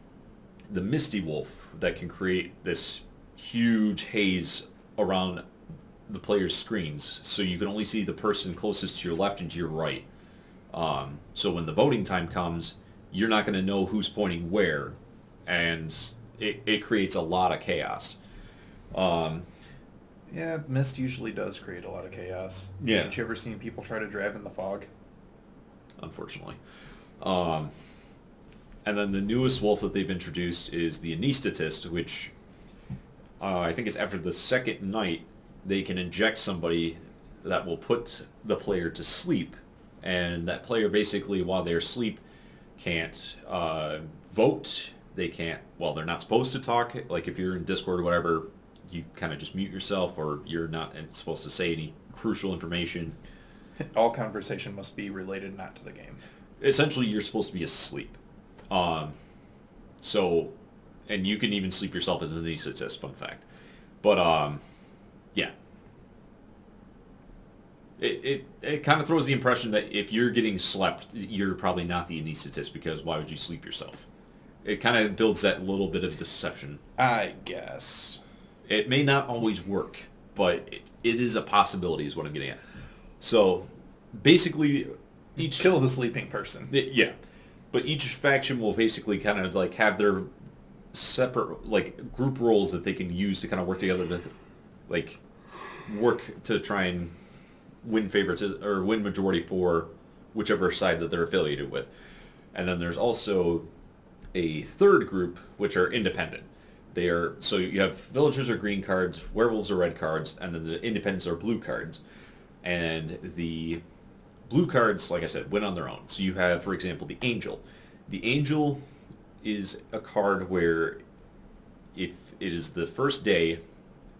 the misty wolf that can create this huge haze around the player's screens, so you can only see the person closest to your left and to your right. So when the voting time comes, you're not going to know who's pointing where, and it creates a lot of chaos. Yeah, mist usually does create a lot of chaos. Yeah. Haven't you ever seen people try to drive in the fog? Unfortunately. Um, and then the newest wolf that they've introduced is the anesthetist, which I think it's after the second night, they can inject somebody that will put the player to sleep. And that player basically, while they're asleep, can't vote. They can't, well, they're not supposed to talk. Like if you're in Discord or whatever, you kind of just mute yourself, or you're not supposed to say any crucial information. All conversation must be related not to the game. Essentially, you're supposed to be asleep. So, and you can even sleep yourself as an anesthetist, fun fact. But, yeah. It kind of throws the impression that if you're getting slept, you're probably not the anesthetist, because why would you sleep yourself? It kind of builds that little bit of deception. I guess. It may not always work, but it is a possibility is what I'm getting at. So, basically, each... Kill the sleeping person. Yeah. But each faction will basically kind of like have their separate like group roles that they can use to kind of work together to like work to try and win favorites or win majority for whichever side that they're affiliated with. And then there's also a third group which are independent. They are, so you have villagers are green cards, werewolves are red cards, and then the independents are blue cards. And the blue cards, like I said, win on their own. So you have, for example, the Angel. The Angel is a card where if it is the first day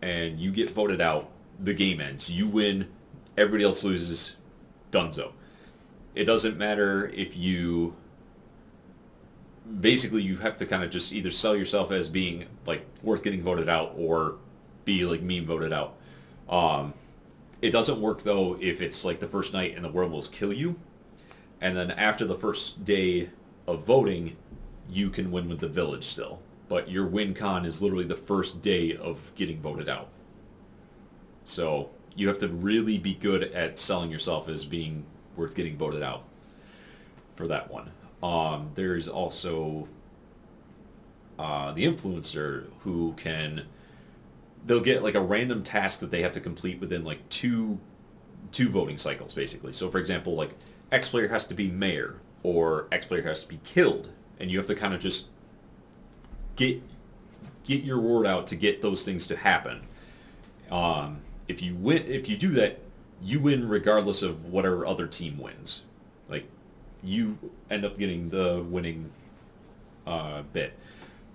and you get voted out, the game ends. You win, everybody else loses, dunzo. It doesn't matter if you... Basically, you have to kind of just either sell yourself as being like worth getting voted out or be like meme voted out. It doesn't work, though, if it's like the first night and the werewolves kill you. And then after the first day of voting, you can win with the village still. But your win con is literally the first day of getting voted out. So you have to really be good at selling yourself as being worth getting voted out for that one. There's also the influencer who can... They'll get like a random task that they have to complete within like two voting cycles, basically. So, for example, like X player has to be mayor or X player has to be killed, and you have to kind of just get your word out to get those things to happen. If you do that, you win regardless of whatever other team wins. Like you end up getting the winning bit.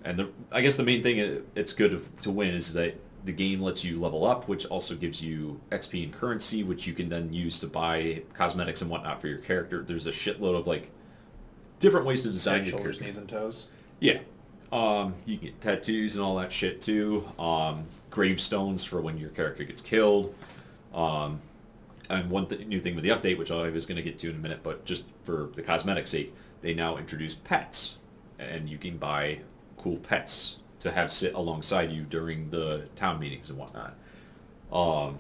And I guess the main thing it's good to win is that the game lets you level up, which also gives you XP and currency, which you can then use to buy cosmetics and whatnot for your character. There's a shitload of like different ways to design your shoulders, character. knees, and toes. Yeah. You can get tattoos and all that shit too. Gravestones for when your character gets killed. And one new thing with the update, which I was going to get to in a minute, but just for the cosmetic sake, they now introduced pets. And you can buy cool pets to have sit alongside you during the town meetings and whatnot. But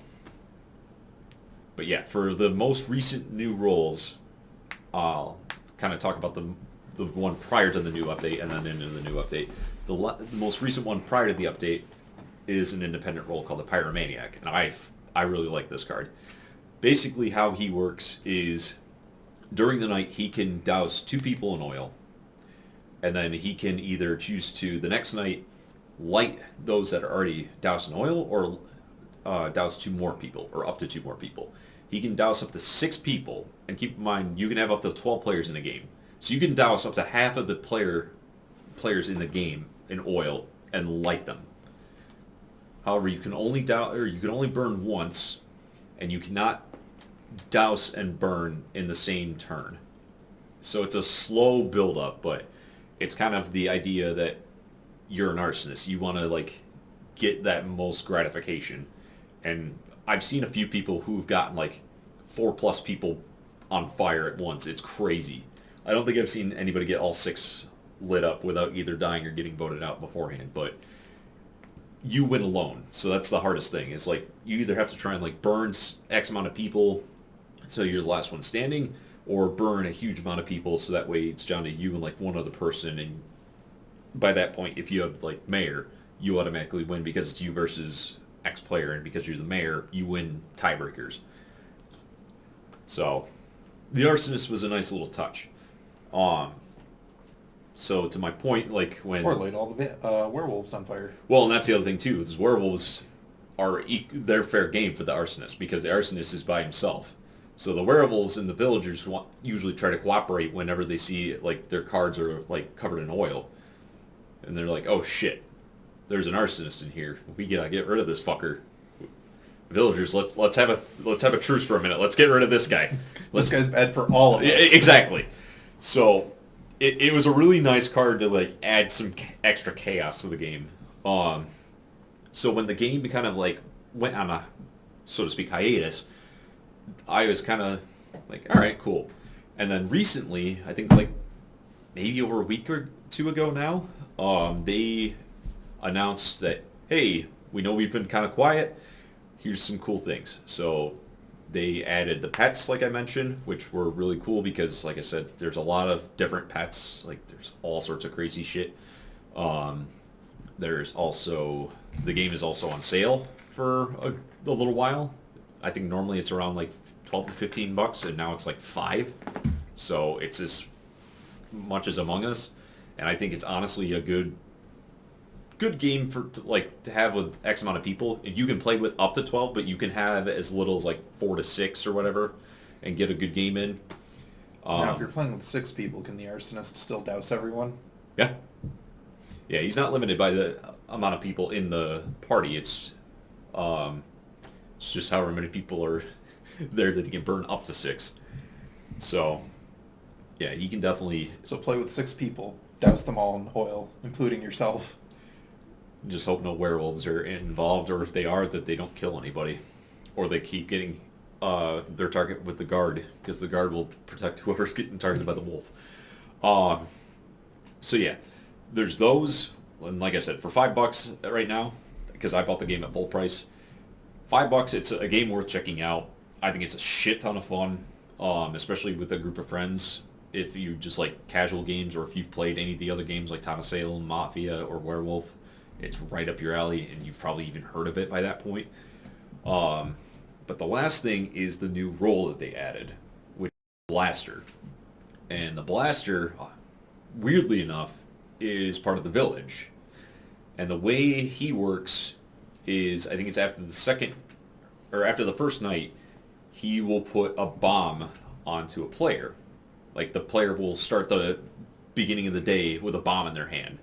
yeah, for the most recent new roles, I'll kind of talk about the one prior to the new update and then into the new update. The most recent one prior to the update is an independent role called the Pyromaniac, and I really like this card. Basically how he works is during the night he can douse 2 people in oil, and then he can either choose to, the next night, light those that are already doused in oil or douse 2 more people, or up to 2 more people. He can douse up to 6 people, and keep in mind, you can have up to 12 players in a game. So you can douse up to half of the players in the game in oil and light them. However, you can only burn once, and you cannot douse and burn in the same turn. So it's a slow build-up, but it's kind of the idea that you're an arsonist. You want to like get that most gratification. And I've seen a few people who've gotten like 4+ people on fire at once. It's crazy. I don't think I've seen anybody get all 6 lit up without either dying or getting voted out beforehand, but you win alone. So that's the hardest thing. It's like you either have to try and like burn X amount of people so you're the last one standing, or burn a huge amount of people so that way it's down to you and like one other person. And by that point, if you have like mayor, you automatically win because it's you versus X player, and because you're the mayor, you win tiebreakers. So, the arsonist was a nice little touch. So to my point, like when... Or light all the werewolves on fire. Well, and that's the other thing too, is werewolves are they're fair game for the arsonist, because the arsonist is by himself. So the werewolves and the villagers usually try to cooperate whenever they see like their cards are like covered in oil. And they're like, oh shit, there's an arsonist in here. We gotta get rid of this fucker. Villagers, let's have a truce for a minute. Let's get rid of this guy. This guy's bad for all of us. Exactly. So it was a really nice card to like add some extra chaos to the game. So when the game kind of like went on a, so to speak, hiatus, I was kind of like, all right, cool. And then recently, I think like maybe over a week or two ago now, they announced that, hey, we know we've been kind of quiet. Here's some cool things. So they added the pets, like I mentioned, which were really cool because, like I said, there's a lot of different pets. Like, there's all sorts of crazy shit. There's also... The game is also on sale for a little while. I think normally it's around, like, 12 to 15 bucks, and now it's, like, 5. So it's as much as Among Us. And I think it's honestly a good game to have with X amount of people. And you can play with up to 12, but you can have as little as like 4 to 6 or whatever and get a good game in. Now, if you're playing with 6 people, can the arsonist still douse everyone? Yeah. Yeah, he's not limited by the amount of people in the party. It's just however many people are there that he can burn up to 6. So, yeah, he can definitely... So play with 6 people, douse them all in oil, including yourself. Just hope no werewolves are involved, or if they are, that they don't kill anybody. Or they keep getting their target with the guard, because the guard will protect whoever's getting targeted by the wolf. So yeah, there's those, and like I said, for $5 right now, because I bought the game at full price, $5, it's a game worth checking out. I think it's a shit ton of fun, especially with a group of friends. If you just like casual games, or if you've played any of the other games like Town of Salem, Mafia, or Werewolf, it's right up your alley, and you've probably even heard of it by that point. But the last thing is the new role that they added, which is Blaster. And the Blaster, weirdly enough, is part of the village. And the way he works is, I think it's after the first night, he will put a bomb onto a player. Like, the player will start the beginning of the day with a bomb in their hand.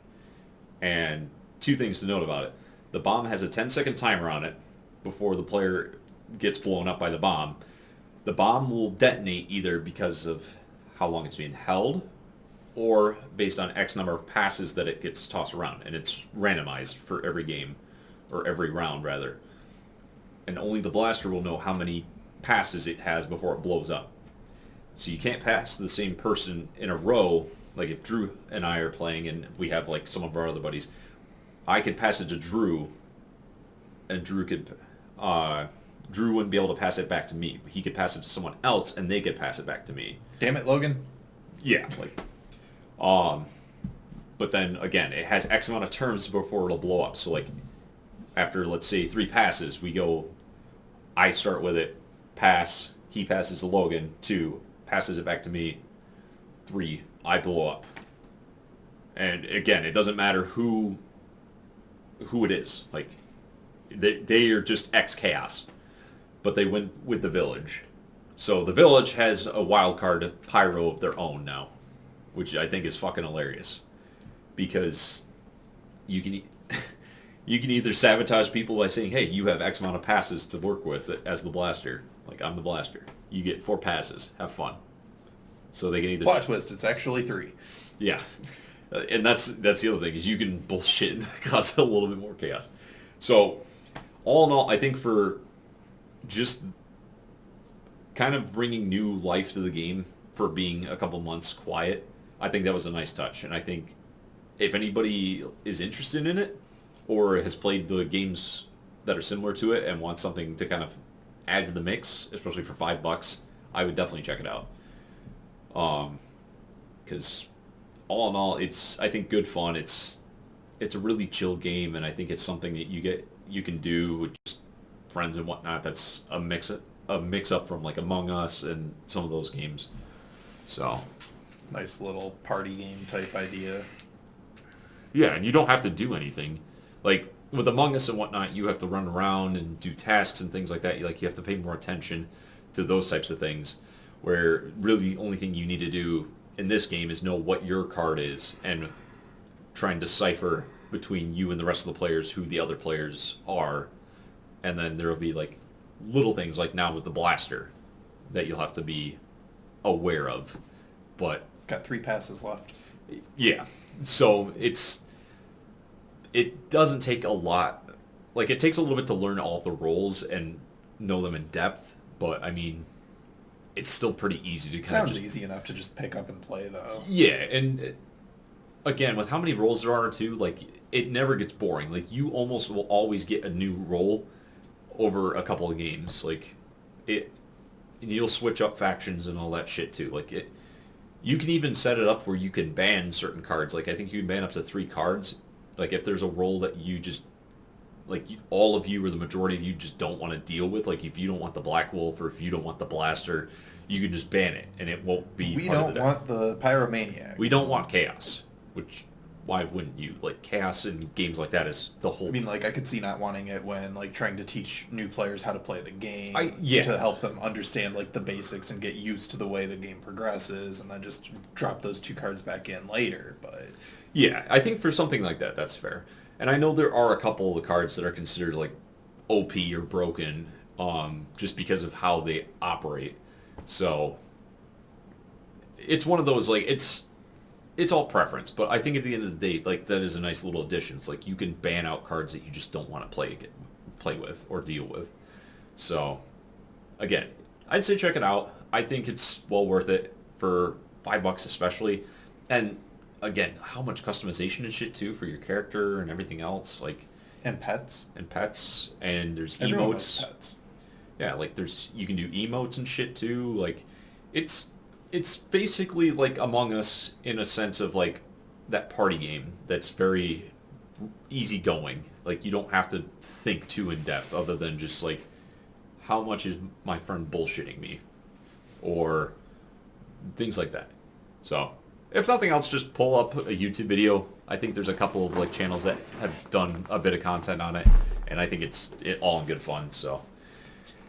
And 2 things to note about it. The bomb has a 10-second timer on it before the player gets blown up by the bomb. The bomb will detonate either because of how long it's being held, or based on X number of passes that it gets tossed around. And it's randomized for every game, or every round, rather. And only the blaster will know how many passes it has before it blows up. So you can't pass the same person in a row. Like if Drew and I are playing and we have like some of our other buddies, I could pass it to Drew, and Drew wouldn't be able to pass it back to me. He could pass it to someone else, and they could pass it back to me. Damn it, Logan. Yeah, like, but then again, it has X amount of turns before it'll blow up. So like, after let's say 3 passes, I start with it, pass, he passes to Logan, 2, passes it back to me, 3, I blow up. And again, it doesn't matter who it is. Like, they are just X chaos, but they went with the village. So the village has a wild card pyro of their own now, which I think is fucking hilarious, because you can either sabotage people by saying, hey, you have X amount of passes to work with as the blaster. Like, I'm the blaster. You get 4 passes. Have fun. So they can either... Plot twist, it's actually 3. Yeah. And that's the other thing, is you can bullshit and cause a little bit more chaos. So, all in all, I think for just kind of bringing new life to the game for being a couple months quiet, I think that was a nice touch. And I think if anybody is interested in it, or has played the games that are similar to it and wants something to kind of add to the mix, especially for $5, I would definitely check it out. Because all in all, it's, I think, good fun. It's it's a really chill game, and I think it's something that you can do with just friends and whatnot. That's a mix up from like Among Us and some of those games. So Nice little party game type idea. yeah, and you don't have to do anything. Like with Among Us and whatnot, you have to run around and do tasks and things like that. You have to pay more attention to those types of things. Where really the only thing you need to do in this game is know what your card is and try and decipher between you and the rest of the players who the other players are. And then there will be like little things like now with the blaster that you'll have to be aware of. But Got 3 passes left. yeah, so it doesn't take a lot. Like it takes a little bit to learn all of the roles and know them in depth. But I mean, it's still pretty easy to kind of Sounds easy enough to just pick up and play, though. Yeah, and again, with how many roles there are too, like it never gets boring. Like you almost will always get a new role over a couple of games. Like it, and you'll switch up factions and all that shit too. Like it, you can even set it up where you can ban certain cards. Like I think you can ban up to 3 cards. Like if there's a role that you just all of you or the majority of you just don't want to deal with. Like if you don't want the Black Wolf or if you don't want the Blaster, you can just ban it and it won't be We part of don't the deck. want the Pyromaniac. We don't want chaos, which why wouldn't you? Like chaos in games like that is the whole. I mean, like, I could see not wanting it when, like, trying to teach new players how to play the game. Yeah. To help them understand, like, the basics and get used to the way the game progresses, and then just drop those 2 cards back in later, but... Yeah, I think for something like that, that's fair. And I know there are a couple of the cards that are considered, like, OP or broken, just because of how they operate. So, it's one of those, like, it's all preference, but I think at the end of the day, like, that is a nice little addition. It's like you can ban out cards that you just don't want to play with or deal with. So, again, I'd say check it out. I think it's well worth it for $5 especially. And again, how much customization and shit too for your character and everything else, like And pets. and there's Everyone emotes. loves pets. Yeah, like you can do emotes and shit too. Like it's basically like Among Us in a sense of like that party game that's very easygoing. Like you don't have to think too in depth other than just like how much is my friend bullshitting me or things like that. So if nothing else, just pull up a YouTube video. I think there's a couple of like channels that have done a bit of content on it, and I think it's all in good fun. So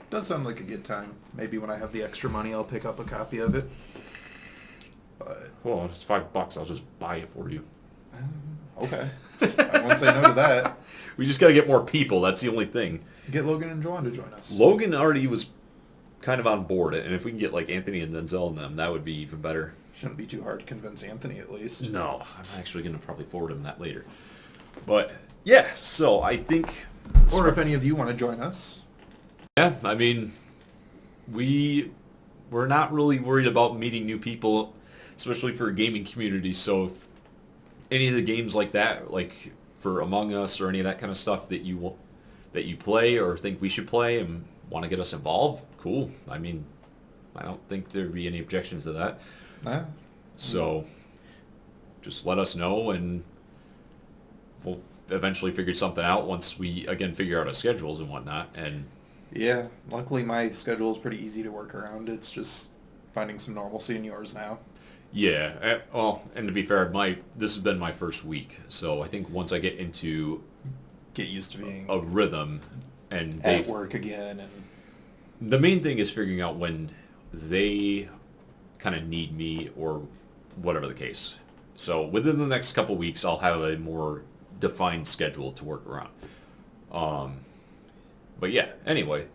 Does sound like a good time. Maybe when I have the extra money, I'll pick up a copy of it. But well, it's $5. I'll just buy it for you. okay, I won't say no to that. We just got to get more people. That's the only thing. Get Logan and Joanne to join us. Logan already was kind of on board it, and if we can get like Anthony and Denzel and them, that would be even better. Shouldn't be too hard to convince Anthony, at least. No, I'm actually going to probably forward him that later. But yeah, so I think... Or if any of you want to join us. Yeah, I mean, we're not really worried about meeting new people, especially for a gaming community. So if any of the games like that, like for Among Us or any of that kind of stuff that you play or think we should play and want to get us involved, cool. I mean, I don't think there'd be any objections to that. Nah. So just let us know and we'll eventually figure something out once we, again, figure out our schedules and whatnot. And Yeah, luckily my schedule is pretty easy to work around. It's just finding some normalcy in yours now. yeah, well, and to be fair, this has been my first week. So I think once I get into Get used to being a rhythm and at work again. And the main thing is figuring out when they kind of need me or whatever the case. So within the next couple weeks, I'll have a more defined schedule to work around. But yeah, anyway,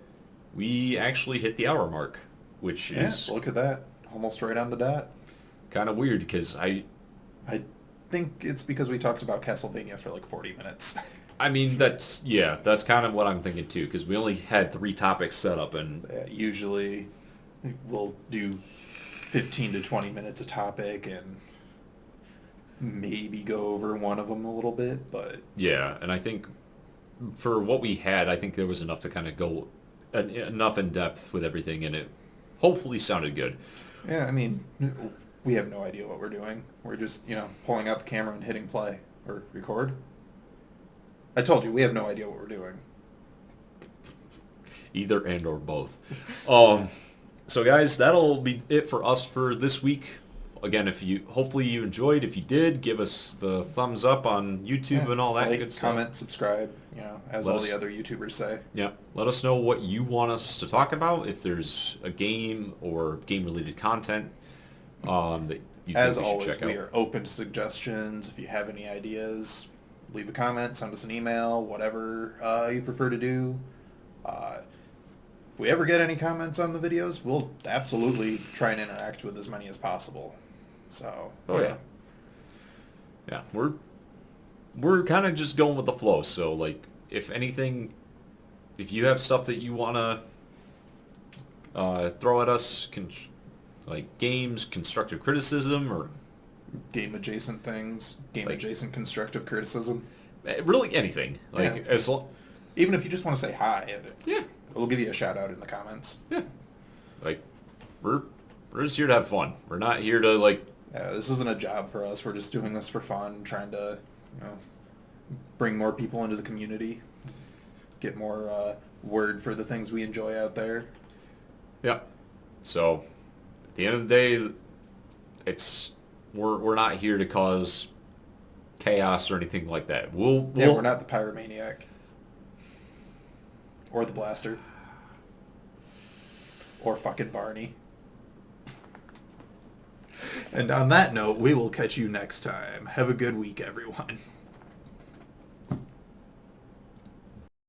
we actually hit the hour mark, which is look at that. Almost right on the dot. kind of weird because I think it's because we talked about Castlevania for like 40 minutes. I mean, that's kind of what I'm thinking too, because we only had 3 topics set up, and Usually we'll do 15 to 20 minutes a topic and maybe go over one of them a little bit, but... yeah, and I think for what we had, I think there was enough to kind of go enough in depth with everything, and it hopefully sounded good. Yeah, I mean, we have no idea what we're doing. We're just, pulling out the camera and hitting play or record. I told you, we have no idea what we're doing. Either and or both. So guys, that'll be it for us for this week. Again, hopefully you enjoyed. If you did, give us the thumbs up on YouTube and all that good stuff. Comment, subscribe, as all the other YouTubers say. Yeah. Let us know what you want us to talk about. If there's a game or game-related content that you think As we should always, check out. we are open to suggestions. If you have any ideas, leave a comment, send us an email, whatever you prefer to do. If we ever get any comments on the videos, we'll absolutely try and interact with as many as possible. So, Yeah, we're kind of just going with the flow. So, like, if anything, if you have stuff that you want to throw at us, like games, constructive criticism, or game-adjacent things, game-adjacent constructive criticism. Really anything. Like, even if you just want to say hi. Yeah. We'll give you a shout-out in the comments. Yeah. Like, we're just here to have fun. We're not here to, like... Yeah, this isn't a job for us. We're just doing this for fun, trying to, bring more people into the community, get more word for the things we enjoy out there. Yeah. So, at the end of the day, we're not here to cause chaos or anything like that. We're not the pyromaniac. Or the blaster. Or fucking Varney. And on that note, we will catch you next time. Have a good week, everyone.